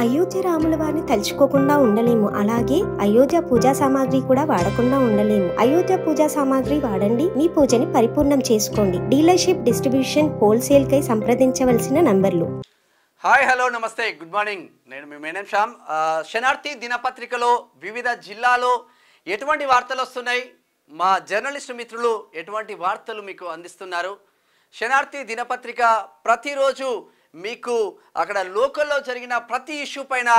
అయోధ్య రాముల వారిని తలుచుకోకుండా ఉండలేము. అలాగే అయోధ్య పూజా సామాగ్రి కూడా వాడకుండా ఉండలేము. అయోధ్య పూజా సామాగ్రి వాడండి, మీ పూజని పరిపూర్ణం చేసుకోండి. డీలర్షిప్, డిస్ట్రిబ్యూషన్, హోల్సేల్ కై సంప్రదించవలసిన నంబర్లు. హాయ్, హలో, నమస్తే, గుడ్ మార్నింగ్. నేను మీ మేనం శ్యామ్. శనార్థి దినపత్రికలో వివిధ జిల్లాలో ఎటువంటి వార్తలు వస్తున్నాయి, మా జర్నలిస్టు మిత్రులు ఎటువంటి వార్తలు మీకు అందిస్తున్నారు. శనార్థి దినపత్రిక ప్రతిరోజు మీకు అక్కడ లోకల్లో జరిగిన ప్రతి ఇష్యూ పైన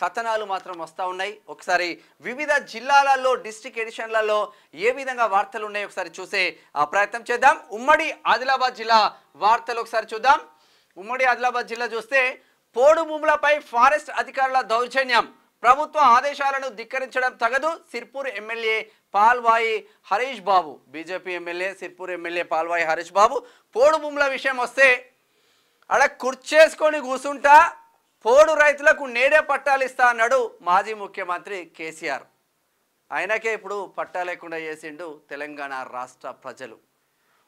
కథనాలు మాత్రం వస్తూ ఉన్నాయి. ఒకసారి వివిధ జిల్లాలలో డిస్ట్రిక్ట్ ఎడిషన్లలో ఏ విధంగా వార్తలు ఉన్నాయో ఒకసారి చూసే ప్రయత్నం చేద్దాం. ఉమ్మడి ఆదిలాబాద్ జిల్లా వార్తలు ఒకసారి చూద్దాం. ఉమ్మడి ఆదిలాబాద్ జిల్లా చూస్తే పోడు భూములపై ఫారెస్ట్ అధికారుల దౌర్జన్యం, ప్రభుత్వ ఆదేశాలను ధిక్కరించడం తగదు. Sirpur MLA Palvai Harish Babu, BJP MLA Sirpur MLA Palvai Harish Babu పోడు భూముల విషయం వస్తే అక్కడ కుర్చేసుకొని కూర్చుంటా పోడు రైతులకు నేడే పట్టాలు ఇస్తా అన్నాడు మాజీ ముఖ్యమంత్రి కేసీఆర్. ఆయనకే ఇప్పుడు పట్టా లేకుండా చేసిండు తెలంగాణ రాష్ట్ర ప్రజలు.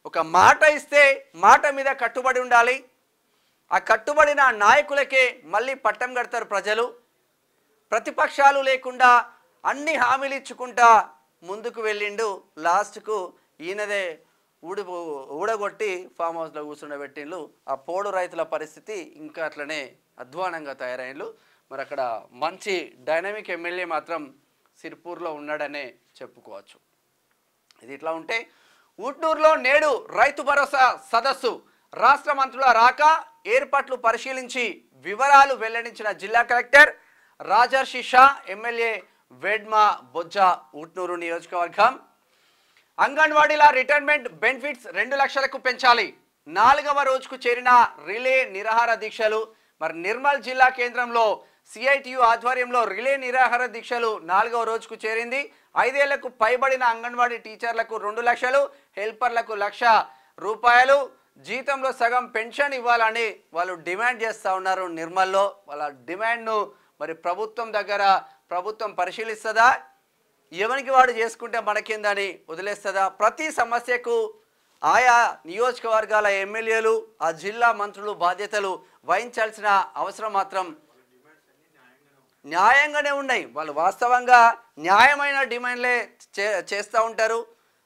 ఒక మాట ఇస్తే మాట మీద కట్టుబడి ఉండాలి. ఆ కట్టుబడిన నాయకులకే మళ్ళీ పట్టం కడతారు ప్రజలు. ప్రతిపక్షాలు లేకుండా అన్ని హామీలు ఇచ్చుకుంటా ముందుకు వెళ్ళిండు. లాస్ట్కు ఈయనదే ఊడగొట్టి ఫామ్ హౌస్లో కూర్చుండబెట్టిండ్లు. ఆ పోడు రైతుల పరిస్థితి ఇంకా అట్లనే అధ్వానంగా తయారైండ్లు. మరి అక్కడ మంచి డైనమిక్ ఎమ్మెల్యే మాత్రం సిర్పూర్లో ఉన్నాడనే చెప్పుకోవచ్చు. ఇది ఇట్లా ఉంటే ఊట్నూరులో నేడు రైతు భరోసా సదస్సు, రాష్ట్ర మంత్రుల రాక ఏర్పాట్లు పరిశీలించి వివరాలు వెల్లడించిన జిల్లా కలెక్టర్ రాజర్షి షా, ఎమ్మెల్యే వేడ్మా బొజ్జా, ఊట్నూరు నియోజకవర్గం. అంగన్వాడీల రిటైర్మెంట్ బెనిఫిట్స్ 2 లక్షలకు పెంచాలి. 4వ రోజుకు చేరిన రిలే నిరాహార దీక్షలు. మరి నిర్మల్ జిల్లా కేంద్రంలో సిఐటియు ఆధ్వర్యంలో రిలే నిరాహార దీక్షలు 4వ రోజుకు చేరింది. 5 ఏళ్లకు పైబడిన అంగన్వాడీ టీచర్లకు 2 లక్షలు, హెల్పర్లకు 1,00,000 రూపాయలు, జీతంలో సగం పెన్షన్ ఇవ్వాలని వాళ్ళు డిమాండ్ చేస్తూ ఉన్నారు. నిర్మల్లో వాళ్ళ డిమాండ్ను మరి ప్రభుత్వం పరిశీలిస్తుందా, ఎవరికి వాడు చేసుకుంటే మనకిందని వదిలేస్తుందా? ప్రతి సమస్యకు ఆయా నియోజకవర్గాల ఎమ్మెల్యేలు, ఆ జిల్లా మంత్రులు బాధ్యతలు వహించాల్సిన అవసరం మాత్రం న్యాయంగానే ఉన్నాయి. వాళ్ళు వాస్తవంగా న్యాయమైన డిమాండ్లే చేస్తూ ఉంటారు.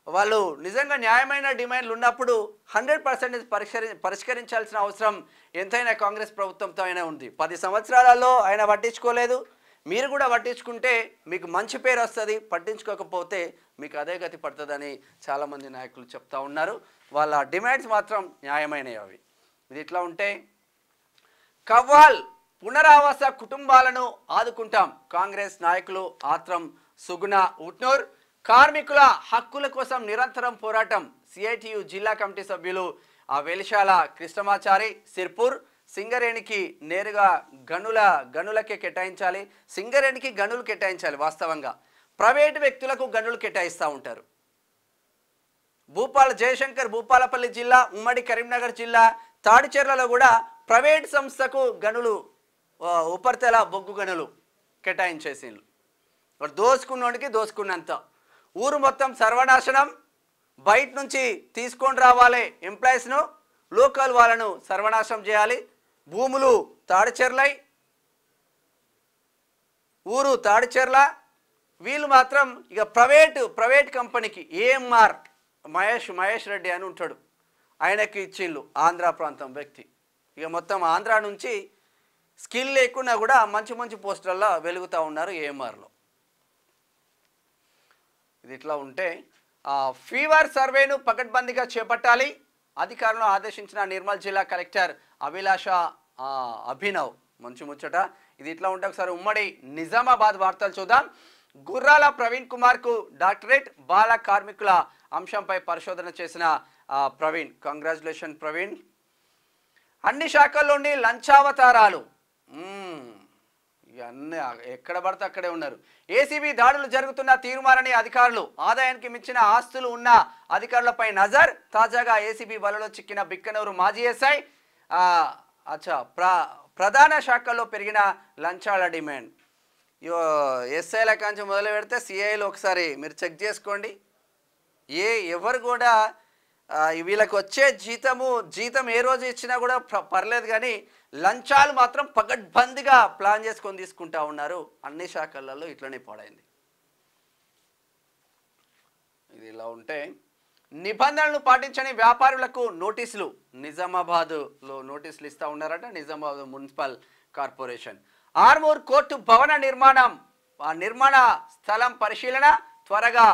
వాళ్ళు నిజంగా న్యాయమైన డిమాండ్లు ఉన్నప్పుడు 100% పరిష్కరించాల్సిన అవసరం ఎంతైనా కాంగ్రెస్ ప్రభుత్వంతో అయినా ఉంది. 10 సంవత్సరాలలో ఆయన పట్టించుకోలేదు. మీరు కూడా పట్టించుకుంటే మీకు మంచి పేరు వస్తుంది, పట్టించుకోకపోతే మీకు అదే గతి పడుతుందని చాలామంది నాయకులు చెప్తా ఉన్నారు. వాళ్ళ డిమాండ్స్ మాత్రం న్యాయమైనవి అవి. ఇది ఇట్లా ఉంటే కవ్వాల్ పునరావాస కుటుంబాలను ఆదుకుంటాం, కాంగ్రెస్ నాయకులు ఆత్రం సుగుణ, ఊట్నూర్. కార్మికుల హక్కుల కోసం నిరంతరం పోరాటం, సిఐటియు జిల్లా కమిటీ సభ్యులు వెలిశాల కృష్ణమాచారి. సిర్పూర్ సింగరేణికి నేరుగా గనులకే కేటాయించాలి. సింగరేణికి గనులు కేటాయించాలి. వాస్తవంగా ప్రైవేటు వ్యక్తులకు గనులు కేటాయిస్తూ ఉంటారు. జయశంకర్ భూపాలపల్లి జిల్లా, ఉమ్మడి కరీంనగర్ జిల్లా తాడిచెర్లలో కూడా ప్రైవేట్ సంస్థకు గనులు, ఉపరితల బొగ్గు గనులు కేటాయించేసిండ్రు. దోసుకున్నోడికి దోసుకున్నంత. ఊరు మొత్తం సర్వనాశనం. బయట నుంచి తీసుకొని రావాలి ఎంప్లాయీస్ను, లోకల్ వాళ్ళను సర్వనాశనం చేయాలి. భూములు తాడిచెర్లై, ఊరు తాడిచెర్ల. వీళ్ళు మాత్రం ఇక ప్రైవేట్ కంపెనీకి ఏఎంఆర్ మహేష్ రెడ్డి అని ఉంటాడు, ఆయనకి ఇచ్చిళ్ళు. ఆంధ్ర ప్రాంతం వ్యక్తి. ఇక మొత్తం ఆంధ్ర నుంచి స్కిల్ లేకున్నా కూడా మంచి పోస్టులలో వెలుగుతూ ఉన్నారు ఏఎంఆర్లో. ఇది ఇట్లా ఉంటే ఫీవర్ సర్వేను పకడ్బందీగా చేపట్టాలి, అధికారులను ఆదేశించిన నిర్మల్ జిల్లా కలెక్టర్ అభినవ్. మంచి ముచ్చట. ఇది ఇట్లా ఉంటే ఒకసారి ఉమ్మడి నిజామాబాద్ వార్తలు చూద్దాం. గుర్రాల ప్రవీణ్ కుమార్కు డాక్టరేట్, బాల కార్మికుల అంశంపై పరిశోధన చేసిన ప్రవీణ్. కంగ్రాచులేషన్ ప్రవీణ్. అన్ని శాఖల్లోని లంచావతారాలు, అన్నీ ఎక్కడ పడితే అక్కడే ఉన్నారు. ఏసీబీ దాడులు జరుగుతున్న తీరుమానని అధికారులు, ఆదాయానికి మించిన ఆస్తులు ఉన్న అధికారులపై నజర్. తాజాగా ఏసీబీ వలలో చిక్కిన బిక్కనూరు మాజీ ఎస్ఐ. ప్రధాన శాఖల్లో పెరిగిన లంచాల డిమాండ్. ఎస్ఐల కాంచి మొదలు పెడితే సిఐలు ఒకసారి మీరు చెక్ చేసుకోండి. ఎవరు కూడా వీళ్ళకి వచ్చే జీతం ఏ రోజు ఇచ్చినా కూడా పర్లేదు, కానీ లంచాలు మాత్రం పగడ్బందీగా ప్లాన్ చేసుకొని తీసుకుంటా ఉన్నారు. అన్ని శాఖలలో ఇట్లనే పాడైంది. ఇది ఇలా ఉంటే నిబంధనలు పాటించని వ్యాపారులకు నోటీసులు. నిజామాబాద్లో నోటీసులు ఇస్తూ ఉన్నారట Nizamabad municipal corporation. Armoor court భవన నిర్మాణం, నిర్మాణ స్థలం పరిశీలన, త్వరగా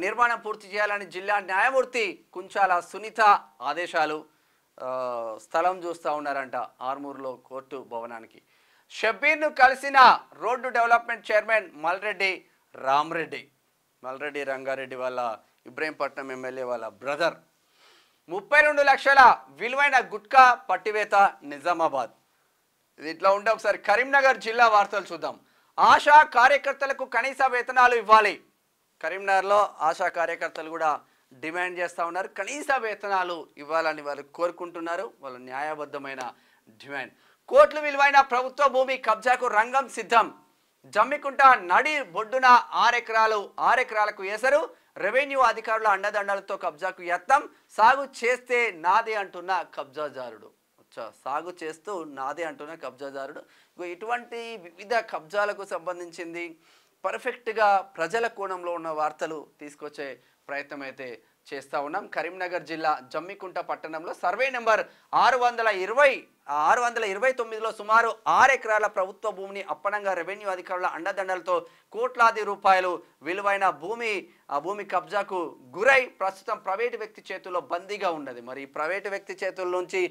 నిర్మాణం పూర్తి చేయాలని జిల్లా న్యాయమూర్తి కుంచాల సునీత ఆదేశాలు. స్థలం చూస్తూ ఉన్నారంట ఆర్మూర్లో కోర్టు భవనానికి. షబ్బీర్ను కలిసిన road development chairman Malreddy Rama Reddy, Malreddy Rangareddy వాళ్ళ ఇబ్రహీంపట్నం ఎమ్మెల్యే వాళ్ళ బ్రదర్. 32 లక్షల విలువైన గుట్కా పట్టివేత నిజామాబాద్. ఇది ఇట్లా ఉంటే ఒకసారి కరీంనగర్ జిల్లా వార్తలు చూద్దాం. ఆశా కార్యకర్తలకు కనీస వేతనాలు ఇవ్వాలి. కరీంనగర్లో ఆశా కార్యకర్తలు కూడా డిమాండ్ చేస్తూ ఉన్నారు. కనీస వేతనాలు ఇవ్వాలని వాళ్ళు కోరుకుంటున్నారు. వాళ్ళ న్యాయబద్ధమైన డిమాండ్. కోట్లు విలువైన ప్రభుత్వ భూమి కబ్జాకు రంగం సిద్ధం. జమ్మికుంట నడి బొడ్డున 6 ఎకరాలకు ఎసరు. రెవెన్యూ అధికారుల అండదండలతో కబ్జాకు యత్నం. సాగు చేస్తే నాదే అంటున్న కబ్జాదారుడు. సాగు చేస్తూ నాదే అంటున్న కబ్జాదారుడు. ఇటువంటి వివిధ కబ్జాలకు సంబంధించింది పర్ఫెక్ట్గా ప్రజల కోణంలో ఉన్న వార్తలు తీసుకొచ్చే ప్రయత్నం అయితే చేస్తూ ఉన్నాం. కరీంనగర్ జిల్లా జమ్మికుంట పట్టణంలో సర్వే నెంబర్ 629లో సుమారు 6 ఎకరాల ప్రభుత్వ భూమిని అప్పనంగా రెవెన్యూ అధికారుల అండదండలతో కోట్లాది రూపాయలు విలువైన భూమి కబ్జాకు గురై ప్రస్తుతం ప్రైవేటు వ్యక్తి చేతుల్లో బందీగా ఉన్నది. మరి ప్రైవేటు వ్యక్తి చేతుల నుంచి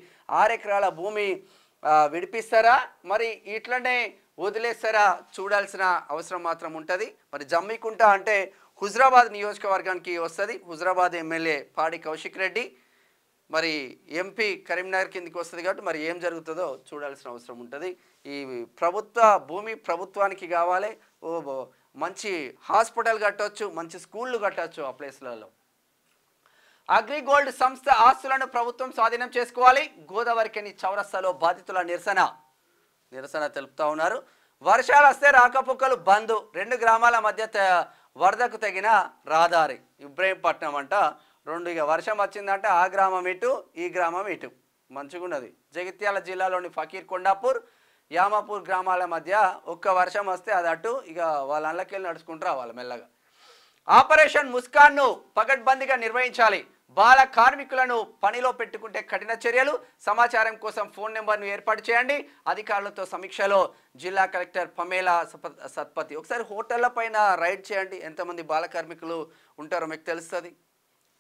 6 ఎకరాల భూమి విడిపిస్తారా, మరి ఇట్లనే వదిలేస్తారా చూడాల్సిన అవసరం మాత్రం ఉంటుంది. మరి జమ్మికుంట అంటే హుజరాబాద్ నియోజకవర్గానికి వస్తుంది. హుజరాబాద్ ఎమ్మెల్యే పాడి కౌశిక్ రెడ్డి, మరి ఎంపీ కరీంనగర్ కిందికి వస్తుంది కాబట్టి మరి ఏం జరుగుతుందో చూడాల్సిన అవసరం ఉంటుంది. ఈ ప్రభుత్వ భూమి ప్రభుత్వానికి కావాలి. మంచి హాస్పిటల్ కట్టవచ్చు, మంచి స్కూళ్ళు కట్టవచ్చు ఆ ప్లేస్లలో. అగ్రిగోల్డ్ సంస్థ ఆస్తులను ప్రభుత్వం స్వాధీనం చేసుకోవాలి. గోదావరికని చౌరస్తాలో బాధితుల నిరసన తెలుపుతా ఉన్నారు. వర్షాలు వస్తే రాకపోకలు బంద్. 2 గ్రామాల మధ్య వరదకు తగిన రహదారి. ఇబ్రహీంపట్నం అంట 2, ఇక వర్షం వచ్చిందంటే ఆ గ్రామం ఇటు ఈ గ్రామం ఇటు. మంచిగున్నది. జగిత్యాల జిల్లాలోని ఫకీర్ కొండాపూర్ యామాపూర్ గ్రామాల మధ్య ఒక్క వర్షం వస్తే అది అటు, ఇక వాళ్ళ అళ్ళకెళ్ళి నడుచుకుంటారు వాళ్ళ మెల్లగా. ఆపరేషన్ ముస్కాన్ను పగడ్బందీగా నిర్వహించాలి. బాల కార్మికులను పనిలో పెట్టుకుంటే కఠిన చర్యలు. సమాచారం కోసం ఫోన్ నెంబర్ను ఏర్పాటు చేయండి. అధికారులతో సమీక్షలో జిల్లా కలెక్టర్ పమేలా సత్పతి. ఒకసారి హోటళ్ల పైన రైడ్ చేయండి, ఎంతమంది బాల కార్మికులు ఉంటారో మీకు తెలుస్తుంది.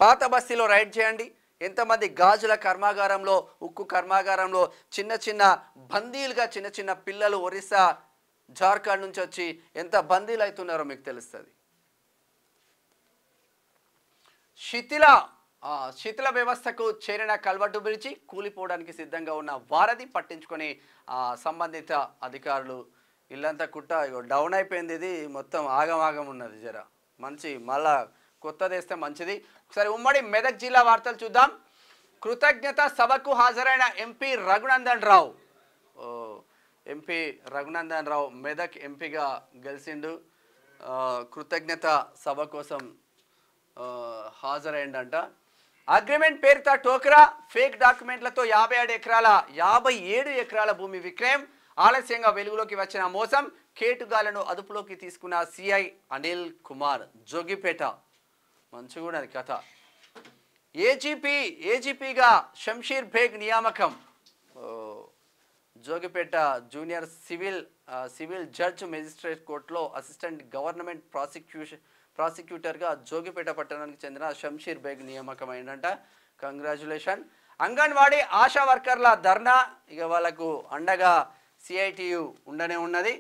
పాత బస్తీలో రైడ్ చేయండి, ఎంతమంది గాజుల కర్మాగారంలో, ఉక్కు కర్మాగారంలో చిన్న బందీలుగా చిన్న పిల్లలు ఒరిస్సా జార్ఖండ్ నుంచి వచ్చి ఎంత బందీలు అవుతున్నారో మీకు తెలుస్తుంది. శిథిల వ్యవస్థకు చేరిన కల్వట్టు బ్రిడ్జి కూలిపోవడానికి సిద్ధంగా ఉన్న వారధి పట్టించుకొని సంబంధిత అధికారులు ఇల్లంతా కుట్ట డౌన్ అయిపోయింది. ఇది మొత్తం ఆగమాగం ఉన్నది. జర మంచి మళ్ళా కొత్తది వేస్తే మంచిది. ఒకసారి ఉమ్మడి మెదక్ జిల్లా వార్తలు చూద్దాం. కృతజ్ఞత సభకు హాజరైన ఎంపీ రఘునందన్ రావు. ఎంపీ రఘునందన్ రావు మెదక్ ఎంపీగా గెలిచిండు. కృతజ్ఞత సభ కోసం హాజరైండంట. అగ్రిమెంట్ పేరుతో టోకరా, ఫేక్ డాక్యుమెంట్లతో 57 ఎకరాల భూమి విక్రయం. ఆలస్యంగా వెలుగులోకి వచ్చిన మోసం. కేటుగాలను అదుపులోకి తీసుకున్న సిఐ అనిల్ కుమార్. జోగిపేట మంచిగా కథ. ఏజీపీగా షంషీర్ బేగ్ నియామకం. Jogipet junior civil judge magistrate కోర్టులో అసిస్టెంట్ గవర్నమెంట్ ప్రాసిక్యూటర్గా జోగిపేట పట్టణానికి చెందిన షంషీర్ బేగ్ నియామకమైందంట. కంగ్రాచులేషన్. అంగన్వాడీ ఆశా వర్కర్ల ధర్నా, ఇక వాళ్ళకు అండగా సిఐటియు ఉండనే ఉన్నది.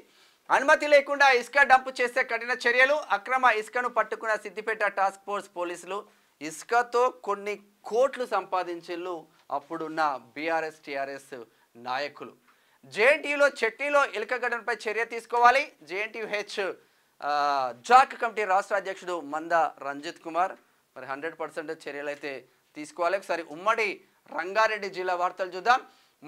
అనుమతి లేకుండా ఇసుక డంపు చేస్తే కఠిన చర్యలు. అక్రమ ఇసుకను పట్టుకున్న సిద్దిపేట టాస్క్ ఫోర్స్ పోలీసులు. ఇసుకతో కొన్ని కోట్లు సంపాదించిళ్ళు అప్పుడున్న బీఆర్ఎస్ టీఆర్ఎస్ నాయకులు. జేఎన్టీయూలో చట్నీలో ఎలుకగడ్డపై చర్య తీసుకోవాలి. జేఎన్టీయూహెచ్ జాక్ కమిటీ రాష్ట్ర అధ్యక్షుడు మంద రంజిత్ కుమార్. మరి 100% చర్యలు అయితే తీసుకోవాలి. ఒకసారి ఉమ్మడి రంగారెడ్డి జిల్లా వార్తలు చూద్దాం.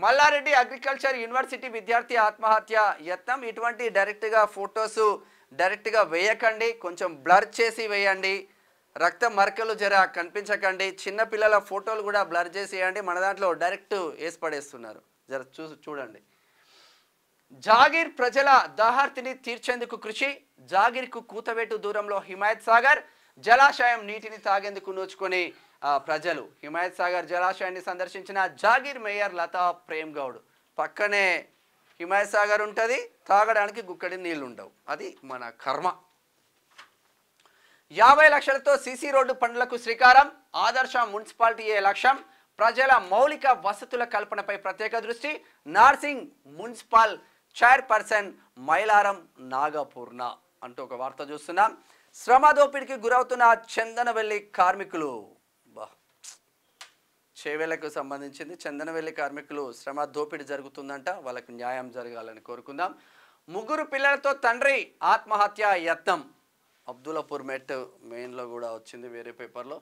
మల్లారెడ్డి అగ్రికల్చర్ యూనివర్సిటీ విద్యార్థి ఆత్మహత్య యత్నం. ఇటువంటి డైరెక్ట్గా ఫొటోస్ డైరెక్ట్గా వేయకండి, కొంచెం బ్లర్ చేసి వేయండి. రక్త మరకలు జర కనిపించకండి. చిన్న పిల్లల ఫోటోలు కూడా బ్లర్ చేసేయండి. మన దాంట్లో డైరెక్ట్ వేసి పడేస్తున్నారు. జర చూడండి. జాగీర్ ప్రజల దాహార్తిని తీర్చేందుకు కృషి. జాగీర్కు కూతవేటు దూరంలో హిమాయత్ సాగర్ జలాశయం నీటిని తాగేందుకు నోచుకొని ప్రజలు. హిమాయత్ సాగర్ జలాశయాన్ని సందర్శించిన జాగీర్ మేయర్ లతా ప్రేమ్ గౌడ్. పక్కనే హిమాయత్ సాగర్ ఉంటుంది, తాగడానికి గుక్కడి నీళ్లు ఉండవు. అది మన కర్మ. 50 లక్షలతో సీసీ రోడ్డు పనులకు శ్రీకారం. ఆదర్శ మున్సిపాలిటీయే లక్ష్యం. ప్రజల మౌలిక వసతుల కల్పనపై ప్రత్యేక దృష్టి. నార్సింగ్ మున్సిపల్ చైర్పర్సన్ మైలారం నాగపూర్ణ అంటూ ఒక వార్త చూస్తున్నాం. శ్రమ దోపిడికి గురవుతున్న చందనవెల్లి కార్మికులు. చేవేళ్లకు సంబంధించింది. చందనవెల్లి కార్మికులు శ్రమ దోపిడి జరుగుతుందంట. వాళ్ళకు న్యాయం జరగాలని కోరుకుందాం. 3 పిల్లలతో తండ్రి ఆత్మహత్య యత్నం. అబ్దుల్లాపూర్ మెయిన్లో కూడా వచ్చింది వేరే పేపర్లో.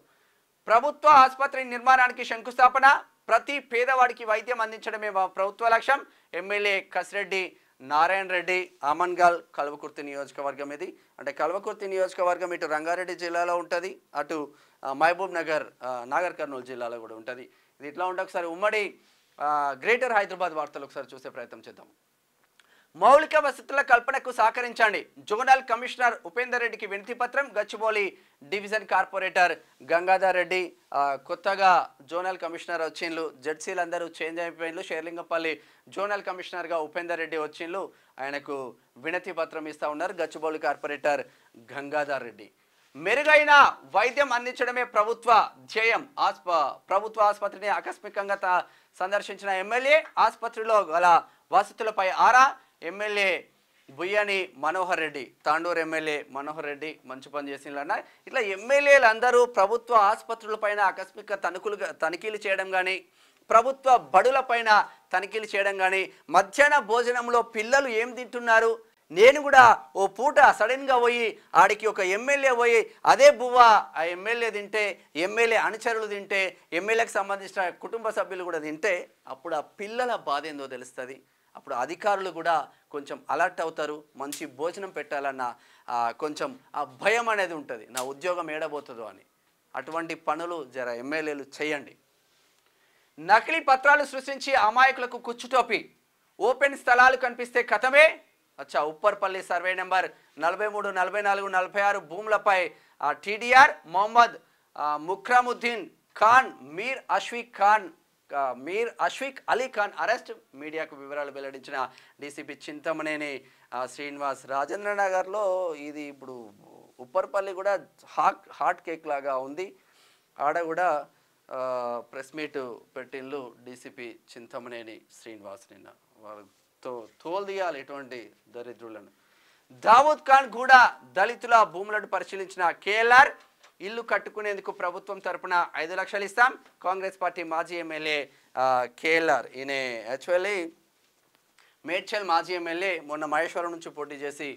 ప్రభుత్వ ఆసుపత్రి నిర్మాణానికి శంకుస్థాపన. ప్రతి పేదవాడికి వైద్యం అందించడమే ప్రభుత్వ లక్ష్యం. ఎమ్మెల్యే కసిరెడ్డి నారాయణ రెడ్డి ఆమన్గాల్ కల్వకుర్తి నియోజకవర్గం. ఇది అంటే కల్వకుర్తి నియోజకవర్గం ఇటు రంగారెడ్డి జిల్లాలో ఉంటుంది, అటు మహబూబ్ నగర్ నాగర్ కర్నూలు జిల్లాలో కూడా ఉంటుంది. ఇది ఇట్లా ఉంటే ఒకసారి ఉమ్మడి గ్రేటర్ హైదరాబాద్ వార్తలు ఒకసారి చూసే ప్రయత్నం చేద్దాం. మౌలిక వసతుల కల్పనకు సహకరించండి. జోనల్ కమిషనర్ ఉపేందర్ రెడ్డికి వినతి పత్రం. గచ్చిబౌలి డివిజన్ కార్పొరేటర్ గంగాధర్ రెడ్డి కొత్తగా జోనల్ కమిషనర్ వచ్చిండ్లు. జడ్సీలు అందరూ చేంజ్ అయిపోయిండ్లు. షేర్లింగపల్లి జోనల్ కమిషనర్గా ఉపేందర్ రెడ్డి వచ్చిండ్లు. ఆయనకు వినతి పత్రం ఇస్తూ ఉన్నారు గచ్చిబౌలి కార్పొరేటర్ గంగాధర్ రెడ్డి. మెరుగైన వైద్యం అందించడమే ప్రభుత్వ ధ్యేయం. ప్రభుత్వ ఆసుపత్రిని ఆకస్మికంగా సందర్శించిన ఎమ్మెల్యే. ఆసుపత్రిలో గల వసతులపై ఆరా. ఎమ్మెల్యే బుయ్యని మనోహర్ రెడ్డి, తాండూరు ఎమ్మెల్యే మనోహర్ రెడ్డి మంచి పని చేసిందన్న. ఇట్లా ఎమ్మెల్యేలు అందరూ ప్రభుత్వ ఆసుపత్రులపైన ఆకస్మిక తనిఖీలు చేయడం కానీ, ప్రభుత్వ బడులపైన తనిఖీలు చేయడం కానీ, మధ్యాహ్న భోజనంలో పిల్లలు ఏం తింటున్నారు, నేను కూడా ఓ పూట సడన్గా పోయి ఆడికి ఒక ఎమ్మెల్యే పోయి అదే బువ్వ ఆ ఎమ్మెల్యే తింటే, ఎమ్మెల్యే అనుచరులు తింటే, ఎమ్మెల్యేకి సంబంధించిన కుటుంబ సభ్యులు కూడా తింటే అప్పుడు ఆ పిల్లల బాధ ఏందో తెలుస్తుంది. అప్పుడు అధికారులు కూడా కొంచెం అలర్ట్ అవుతారు. మంచి భోజనం పెట్టాలన్న కొంచెం ఆ భయం అనేది ఉంటుంది, నా ఉద్యోగం ఏడబోతుందో అని. అటువంటి పనులు జర ఎమ్మెల్యేలు చేయండి. నకిలీ పత్రాలు సృష్టించి అమాయకులకు కుచ్చుటోపి. ఓపెన్ స్థలాలు కనిపిస్తే కథమే. ఉప్పర్పల్లి సర్వే నెంబర్ 43, 44, 46 భూములపై టీడీఆర్ మొహమ్మద్ ముక్రముద్దీన్ ఖాన్, మీర్ అష్ఫీక్ అలీ ఖాన్ అరెస్ట్. మీడియాకు వివరాలు వెల్లడించిన డీసీపీ చింతమనేని శ్రీనివాస్. రాజేంద్ర నగర్లో ఇది ఇప్పుడు ఉప్పర్పల్లి కూడా హాట్ కేక్ లాగా ఉంది. ఆడ కూడా ప్రెస్ మీట్ పెట్టిండ్లు డీసీపీ చింతమనేని శ్రీనివాస్. నిన్న వాళ్ళతో తోలుదీయాలి ఇటువంటి దరిద్రులను. దావూద్ ఖాన్ కూడా దళితుల భూములను పరిశీలించిన కేఎల్ఆర్. ఇల్లు కట్టుకునేందుకు ప్రభుత్వం తరపున 5 లక్షలు ఇస్తాం. కాంగ్రెస్ పార్టీ మాజీ ఎమ్మెల్యే కేఎల్ఆర్. ఈయన యాక్చువల్లీ మేడ్చల్ మాజీ ఎమ్మెల్యే, మొన్న మహేశ్వరం నుంచి పోటీ చేసి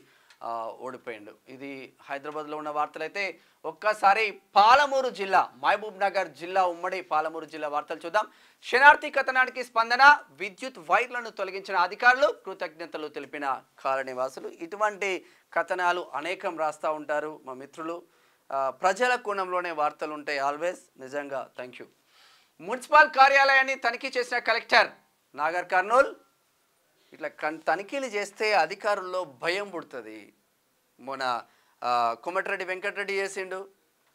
ఓడిపోయిండు. ఇది హైదరాబాద్లో ఉన్న వార్తలైతే ఒక్కసారి పాలమూరు జిల్లా, మహబూబ్ నగర్ జిల్లా, ఉమ్మడి పాలమూరు జిల్లా వార్తలు చూద్దాం. శనార్థి కథనానికి స్పందన. విద్యుత్ వైర్లను తొలగించిన అధికారులు, కృతజ్ఞతలు తెలిపిన కాలనీవాసులు. ఇటువంటి కథనాలు అనేకం రాస్తూ ఉంటారు మా మిత్రులు. ప్రజల కోణంలోనే వార్తలు ఉంటాయి ఆల్వేస్. నిజంగా థ్యాంక్ యూ. మున్సిపల్ కార్యాలయాన్ని తనిఖీ చేసిన కలెక్టర్ నాగర్ కర్నూల్. ఇట్లా తనిఖీలు చేస్తే అధికారుల్లో భయం పుడుతుంది. మొన్న కోమటిరెడ్డి వెంకటరెడ్డి చేసిండు,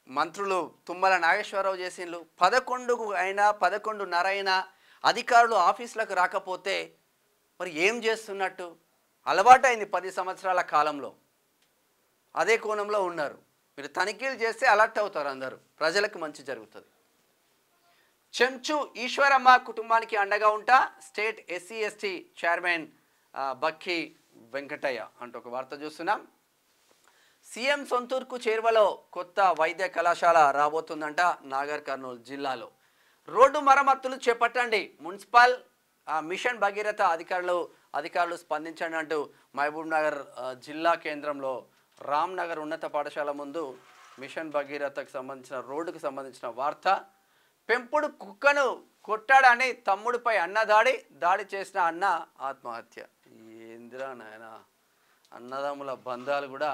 మంత్రులు తుమ్మల నాగేశ్వరరావు చేసిండు. 11 అయినా 11:30 అయినా అధికారులు ఆఫీసులకు రాకపోతే మరి ఏం చేస్తున్నట్టు? అలవాటైంది 10 సంవత్సరాల కాలంలో. అదే కోణంలో ఉన్నారు. మీరు తనిఖీలు చేస్తే అలర్ట్ అవుతారు అందరూ, ప్రజలకు మంచి జరుగుతుంది. చెంచు ఈశ్వరమ్మ కుటుంబానికి అండగా ఉంటా. స్టేట్ ఎస్సీ ఎస్టీ చైర్మన్ బక్కి వెంకటయ్య అంటూ ఒక వార్త చూస్తున్నాం. సీఎం సొంతూరుకు చేరువలో కొత్త వైద్య కళాశాల రాబోతుందంట నాగర్ కర్నూలు జిల్లాలో. రోడ్డు మరమ్మతులు చేపట్టండి. మున్సిపల్ మిషన్ భగీరథ అధికారులు స్పందించండి అంటూ మహబూబ్ నగర్ జిల్లా కేంద్రంలో రామ్నగర్ ఉన్నత పాఠశాల ముందు మిషన్ భగీరథకు సంబంధించిన రోడ్డుకు సంబంధించిన వార్త. పెంపుడు కుక్కను కొట్టాడని తమ్ముడిపై అన్న దాడి చేసిన అన్న ఆత్మహత్య. ఏందిరా నాయన, అన్నదమ్ముల బంధాలు కూడా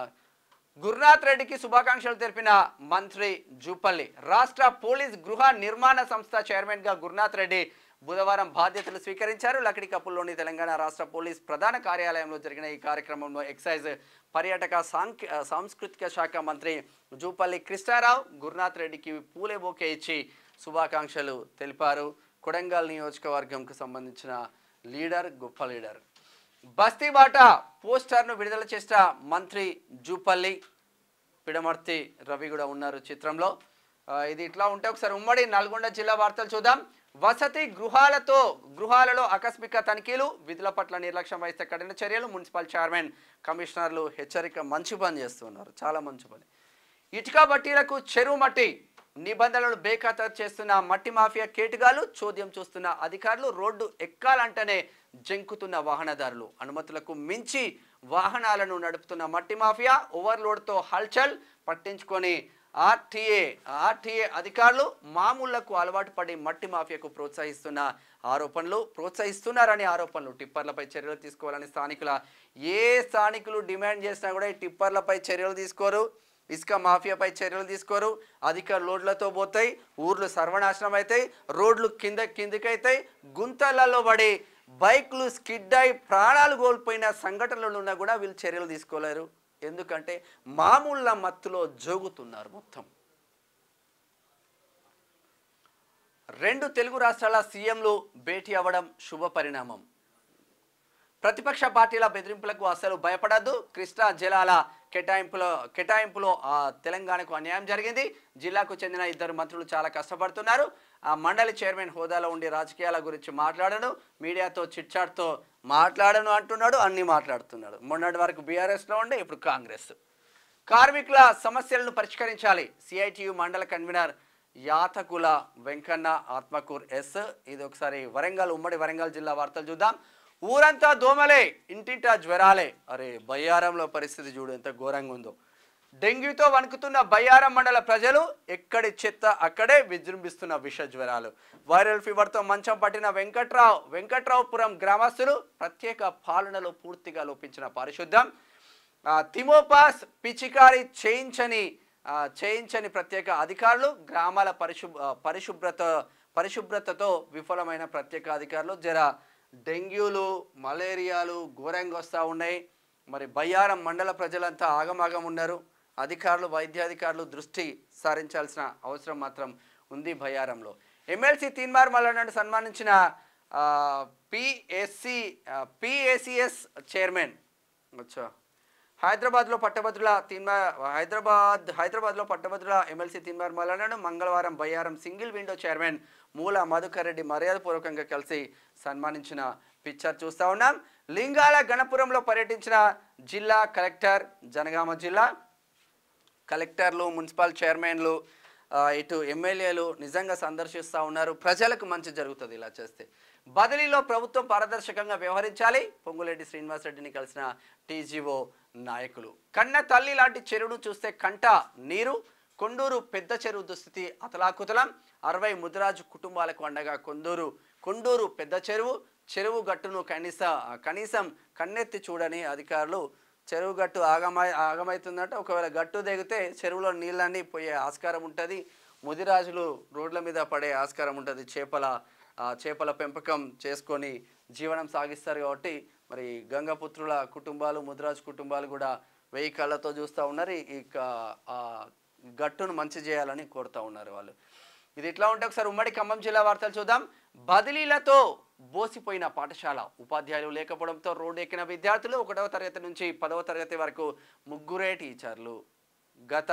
గురునాథ్ రెడ్డికి శుభాకాంక్షలు తెలిపిన మంత్రి జూపల్లి. రాష్ట్ర పోలీస్ గృహ నిర్మాణ సంస్థ చైర్మన్గా గురునాథ్ రెడ్డి బుధవారం బాధ్యతలు స్వీకరించారు. లకిడికప్పుల్లోని తెలంగాణ రాష్ట్ర పోలీస్ ప్రధాన కార్యాలయంలో జరిగిన ఈ కార్యక్రమంలో ఎక్సైజ్ పర్యాటక సాంస్కృతిక శాఖ మంత్రి జూపల్లి కృష్ణారావు గురునాథ్ రెడ్డికి పూలే బొకే ఇచ్చి శుభాకాంక్షలు తెలిపారు. కొడంగల్ నియోజకవర్గంకు సంబంధించిన లీడర్, గొప్ప లీడర్. బస్తీబాట పోస్టర్ను విడుదల చేసిన మంత్రి జూపల్లి, పిడమర్తి రవి కూడా ఉన్నారు చిత్రంలో. ఇది ఇట్లా ఉంటే ఒకసారి ఉమ్మడి నల్గొండ జిల్లా వార్తలు చూద్దాం. వసతి గృహాలలో ఆకస్మిక తనిఖీలు, విధుల పట్ల నిర్లక్ష్యం వహిస్తే కఠిన చర్యలు. మున్సిపల్ చైర్మన్, కమిషనర్లు హెచ్చరిక. మంచి పని చేస్తున్నారు, చాలా మంచి పని. ఇటుక బట్టీలకు చెరువు మట్టి నిబంధనలను బేఖాతరు చేస్తున్న మట్టి మాఫియా కేటుగాలు, చోద్యం చూస్తున్న అధికారులు, రోడ్డు ఎక్కాలంటేనే జంకుతున్న వాహనదారులు, అనుమతులకు మించి వాహనాలను నడుపుతున్న మట్టి మాఫియా, ఓవర్లోడ్తో హల్చల్ పట్టించుకొని ఆర్టీఏ అధికారులు మామూళ్లకు అలవాటు పడి మట్టి మాఫియాకు ప్రోత్సహిస్తున్నారని ఆరోపణలు. టిప్పర్లపై చర్యలు తీసుకోవాలని స్థానికులు డిమాండ్ చేసినా కూడా ఈ టిప్పర్లపై చర్యలు తీసుకోరు, ఇసుక మాఫియాపై చర్యలు తీసుకోరు. అధిక లోడ్లతో పోతాయి, ఊర్లు సర్వనాశనం అవుతాయి, రోడ్లు కిందకైతాయి, గుంతలలో పడి బైక్లు స్కిడ్ అయి ప్రాణాలు కోల్పోయిన సంఘటనలు ఉన్నా కూడా వీళ్ళు చర్యలు తీసుకోలేరు. ఎందుకంటే మామూళ్ళ మత్తులో జోగుతున్నారు మొత్తం. 2 తెలుగు రాష్ట్రాల సీఎంలు భేటీ అవ్వడం శుభ పరిణామం. ప్రతిపక్ష పార్టీల బెదిరింపులకు అసలు భయపడద్దు. కృష్ణా జలాల కేటాయింపులో తెలంగాణకు అన్యాయం జరిగింది. జిల్లాకు చెందిన 2 మంత్రులు చాలా కష్టపడుతున్నారు. ఆ మండలి చైర్మన్ హోదాలో ఉండి రాజకీయాల గురించి మాట్లాడను, మీడియాతో చిట్చాట్తో మాట్లాడను అంటున్నాడు. అన్నీ మాట్లాడుతున్నాడు. మొన్నటి వరకు బీఆర్ఎస్లో ఉండే, ఇప్పుడు కాంగ్రెస్. కార్మికుల సమస్యలను పరిష్కరించాలి. సిఐటియు మండల కన్వీనర్ యాతకుల వెంకన్న ఆత్మకూర్ ఎస్. ఇది ఒకసారి ఉమ్మడి వరంగల్ జిల్లా వార్తలు చూద్దాం. ఊరంతా దోమలే, ఇంటింటా జ్వరాలే. అరే బయ్యారంలో పరిస్థితి చూడు ఎంత ఘోరంగా ఉందో. డెంగ్యూతో వణుకుతున్న బయ్యారం మండల ప్రజలు, ఎక్కడి చెత్త అక్కడే విజృంభిస్తున్న విష జ్వరాలు. వైరల్ ఫీవర్తో మంచం పట్టిన వెంకట్రావుపురం గ్రామస్తులు, ప్రత్యేక పాలనలో పూర్తిగా లోపించిన పారిశుద్ధ్యం, థిమోపాస్ పిచికారి చేయించని ప్రత్యేక అధికారులు, గ్రామాల పరిశుభ్రతతో విఫలమైన ప్రత్యేక అధికారులు. డెంగ్యూలు, మలేరియాలు ఘోరంగా వస్తూ ఉన్నాయి. మరి బయ్యారం మండల ప్రజలంతా ఆగమాగం ఉన్నారు. వైద్యాధికారులు దృష్టి సారించాల్సిన అవసరం మాత్రం ఉంది బయ్యారంలో. ఎమ్మెల్సీ తీన్మార్ మల్లన్నను సన్మానించిన పిఏసిఎస్ చైర్మన్. హైదరాబాద్లో పట్టభద్రుల ఎమ్మెల్సీ తీన్మార్ మల్లన్నను మంగళవారం బయ్యారం సింగిల్ విండో చైర్మన్ మూల మధుకర్ రెడ్డి మర్యాదపూర్వకంగా కలిసి సన్మానించిన పిక్చర్ చూస్తూ ఉన్నాం. లింగాల గణపురంలో పర్యటించిన జిల్లా కలెక్టర్, జనగామ జిల్లా కలెక్టర్లు, మున్సిపల్ చైర్మన్లు, ఇటు ఎమ్మెల్యేలు నిజంగా సందర్శిస్తూ ఉన్నారు. ప్రజలకు మంచి జరుగుతుంది ఇలా చేస్తే. బదిలీలో ప్రభుత్వం పారదర్శకంగా వ్యవహరించాలి. పొంగులేటి శ్రీనివాసరెడ్డిని కలిసిన టీజీఓ నాయకులు. కన్న తల్లి లాంటి చెరువును చూస్తే కంట నీరు. కొండూరు పెద్ద చెరువు దుస్థితి అతలాకుతలం. 60 ముదిరాజు కుటుంబాలకు అండగా కొండూరు పెద్ద చెరువు గట్టును కనీసం కన్నెత్తి చూడని అధికారులు. చెరువు గట్టు ఆగమవుతుందంటే ఒకవేళ గట్టు దిగితే చెరువులో నీళ్ళన్నీ పోయే ఆస్కారం ఉంటుంది. ముదిరాజులు రోడ్ల మీద పడే ఆస్కారం ఉంటుంది. చేపల పెంపకం చేసుకొని జీవనం సాగిస్తారు. కాబట్టి మరి గంగపుత్రుల కుటుంబాలు, ముదిరాజు కుటుంబాలు కూడా 1000 కళ్ళతో చూస్తూ ఉన్నారు. ఇక గట్టును మంచి చేయాలని కోరుతూ ఉన్నారు వాళ్ళు. ఇది ఇట్లా ఉంటే ఒకసారి ఉమ్మడి ఖమ్మం జిల్లా వార్తలు చూద్దాం. బదిలీలతో బోసిపోయిన పాఠశాల, ఉపాధ్యాయులు లేకపోవడంతో రోడ్డు ఎక్కిన విద్యార్థులు. 1వ తరగతి నుంచి 10వ తరగతి వరకు 3 టీచర్లు. గత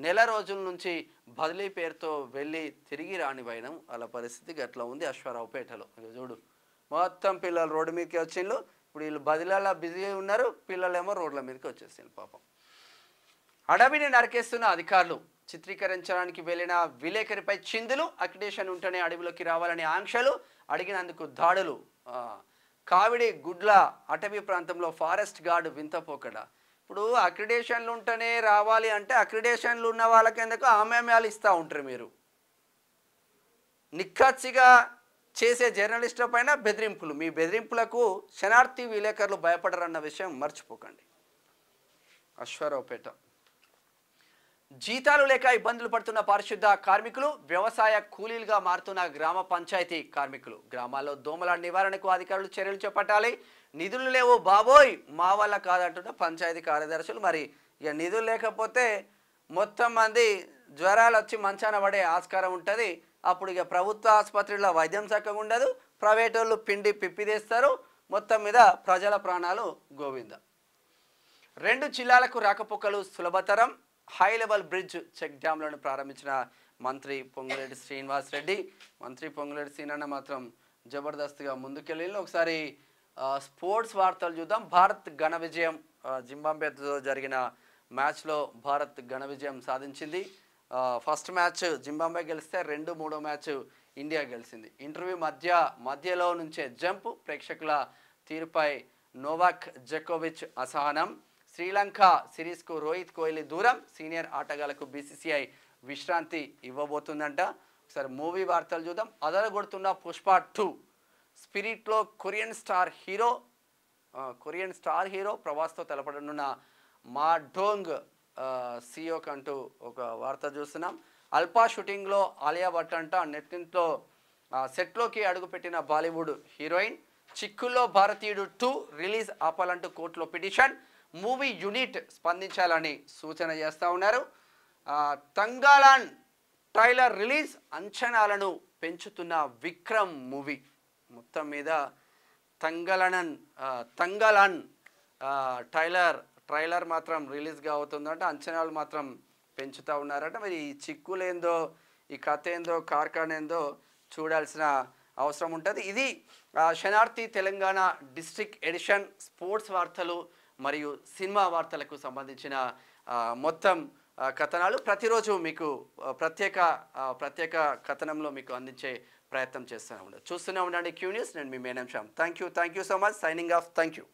నెల రోజుల నుంచి బదిలీ పేరుతో వెళ్ళి తిరిగి రాని వైనం. వాళ్ళ పరిస్థితి గట్లా ఉంది అశ్వారావుపేటలో. చూడు, మొత్తం పిల్లలు రోడ్డు మీదకి వచ్చిండ్రు. ఇప్పుడు వీళ్ళు బదిలీలా బిజీ ఉన్నారు, పిల్లలేమో రోడ్ల మీదకి వచ్చేసిండ్రు పాపం. అడవిని నరికేస్తున్న అధికారులు. చిత్రీకరించడానికి వెళ్లిన విలేకరిపై చిందులు. అక్రిడేషన్ ఉంటేనే అడవిలోకి రావాలని ఆంక్షలు. అడిగినందుకు దాడులు. కావిడి గుడ్ల అటవీ ప్రాంతంలో ఫారెస్ట్ గార్డు వింతపోకడ. ఇప్పుడు అక్రిడేషన్లు ఉంటేనే రావాలి అంటే అక్రిడేషన్లు ఉన్న వాళ్ళకి ఎందుకు ఆమ్యామ్యాలు ఇస్తూ ఉంటారు మీరు? నిక్కచ్చిగా చేసే జర్నలిస్టుల పైన బెదిరింపులు. మీ బెదిరింపులకు శనార్థి విలేకరులు భయపడరన్న విషయం మర్చిపోకండి. అశ్వారావుపేట. జీతాలు లేక ఇబ్బందులు పడుతున్న పారిశుద్ధ కార్మికులు, వ్యవసాయ కూలీలుగా మారుతున్న గ్రామ పంచాయతీ కార్మికులు. గ్రామాల్లో దోమల నివారణకు అధికారులు చర్యలు చేపట్టాలి. నిధులు లేవు బాబోయ్ మా వల్ల కాదంటున్న పంచాయతీ కార్యదర్శులు. మరి ఇక నిధులు లేకపోతే మొత్తం మంది జ్వరాలు వచ్చి మంచాన పడే ఆస్కారం ఉంటుంది. అప్పుడు ఇక ప్రభుత్వ ఆసుపత్రిలో వైద్యం చక్కగా ఉండదు, ప్రైవేట్ వాళ్ళు పిండి పిప్పిదేస్తారు, మొత్తం మీద ప్రజల ప్రాణాలు గోవింద. 2 జిల్లాలకు రాకపోకలు సులభతరం. హై లెవెల్ బ్రిడ్జ్ చెక్ డ్యాంలను ప్రారంభించిన మంత్రి పొంగులేటి శ్రీనివాస్ రెడ్డి. మంత్రి పొంగులేటి శ్రీనన్న మాత్రం జబర్దస్త్గా ముందుకెళ్ళి. ఒకసారి స్పోర్ట్స్ వార్తలు చూద్దాం. భారత్ ఘన విజయం. జింబాబ్వేతో జరిగిన మ్యాచ్లో భారత్ ఘన విజయం సాధించింది. ఫస్ట్ మ్యాచ్ జింబాబ్వే గెలిస్తే 2-3 మ్యాచ్ ఇండియా గెలిచింది. ఇంటర్వ్యూ మధ్యలో నుంచే జంప్. ప్రేక్షకుల తీరుపై నోవాక్ జకోవిచ్ అసహనం. శ్రీలంక సిరీస్కు రోహిత్ కోహ్లీ దూరం. సీనియర్ ఆటగాళ్లకు బీసీసీఐ విశ్రాంతి ఇవ్వబోతుందంట. ఒకసారి మూవీ వార్తలు చూద్దాం. అదరగొడుతున్న పుష్ప 2. స్పిరిట్లో కొరియన్ స్టార్ హీరో ప్రభాస్తో తెలపడనున్న మా డోంగ్ సియోక్ అంటూ ఒక వార్త చూస్తున్నాం. అల్పా షూటింగ్లో ఆలియా భట్ అంట. నెట్టింట్లో సెట్లోకి అడుగుపెట్టిన బాలీవుడ్ హీరోయిన్. చిక్కుల్లో భారతీయుడు 2 రిలీజ్ ఆపాలంటూ కోర్టులో పిటిషన్. మూవీ యూనిట్ స్పందించాలని సూచన చేస్తూ ఉన్నారు. తంగాలాన్ ట్రైలర్ రిలీజ్ అంచనాలను పెంచుతున్న విక్రమ్ మూవీ. మొత్తం మీద తంగాలాన్ ట్రైలర్ మాత్రం రిలీజ్గా అవుతుందంట. అంచనాలు మాత్రం పెంచుతూ ఉన్నారట. మరి ఈ చిక్కులేందో, ఈ కథ ఏందో, కార్ఖాన్ ఏందో చూడాల్సిన అవసరం ఉంటుంది. ఇది శనార్థి తెలంగాణ డిస్ట్రిక్ట్ ఎడిషన్ స్పోర్ట్స్ వార్తలు మరియు సినిమా వార్తలకు సంబంధించిన మొత్తం కథనాలు ప్రతిరోజు మీకు ప్రత్యేక కథనంలో మీకు అందించే ప్రయత్నం చేస్తూనే ఉండండి. చూస్తూనే ఉండండి క్యూ న్యూస్. నేను మీ Menam Shyam. Thank you so much. Signing off. Thank you.